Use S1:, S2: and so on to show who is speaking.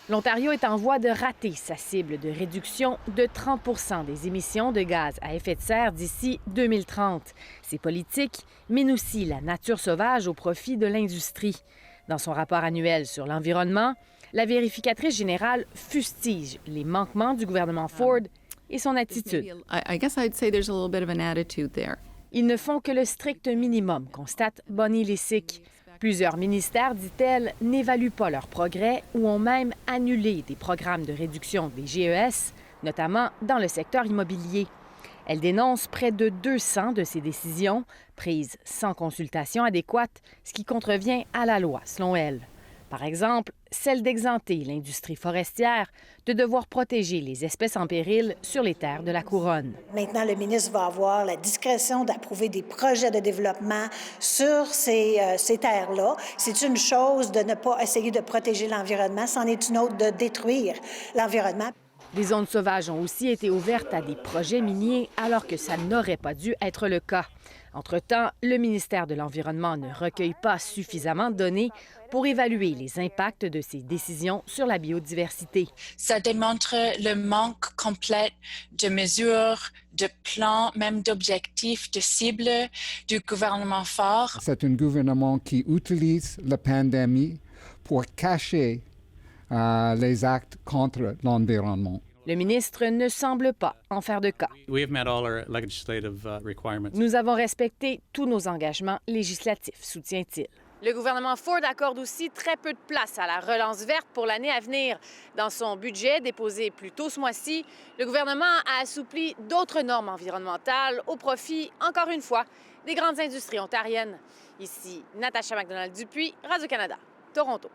S1: L'Ontario est en voie de rater sa cible de réduction de 30 % des émissions de gaz à effet de serre d'ici 2030. C'est politique, mais aussi la nature sauvage au profit de l'industrie. Dans son rapport annuel sur l'environnement, la vérificatrice générale fustige les manquements du gouvernement Ford et son attitude. Ils ne font que le strict minimum, constate Bonnie Lysyk. Plusieurs ministères, dit-elle, n'évaluent pas leurs progrès ou ont même annulé des programmes de réduction des GES, notamment dans le secteur immobilier. Elle dénonce près de 200 de ces décisions prises sans consultation adéquate, ce qui contrevient à la loi, selon elle. Par exemple, celle d'exempter l'industrie forestière de devoir protéger les espèces en péril sur les terres de la Couronne.
S2: Maintenant, le ministre va avoir la discrétion d'approuver des projets de développement sur ces terres-là. C'est une chose de ne pas essayer de protéger l'environnement, c'en est une autre de détruire l'environnement.
S1: Des zones sauvages ont aussi été ouvertes à des projets miniers alors que ça n'aurait pas dû être le cas. Entre-temps, le ministère de l'Environnement ne recueille pas suffisamment de données pour évaluer les impacts de ces décisions sur la biodiversité.
S3: Ça démontre le manque complet de mesures, de plans, même d'objectifs, de cibles du gouvernement Ford.
S4: C'est un gouvernement qui utilise la pandémie pour cacher les actes contre l'environnement.
S1: Le ministre ne semble pas en faire de cas. Nous avons respecté tous nos engagements législatifs, soutient-il. Le gouvernement Ford accorde aussi très peu de place à la relance verte pour l'année à venir. Dans son budget déposé plus tôt ce mois-ci, le gouvernement a assoupli d'autres normes environnementales au profit, encore une fois, des grandes industries ontariennes. Ici, Natacha MacDonald-Dupuis, Radio-Canada, Toronto.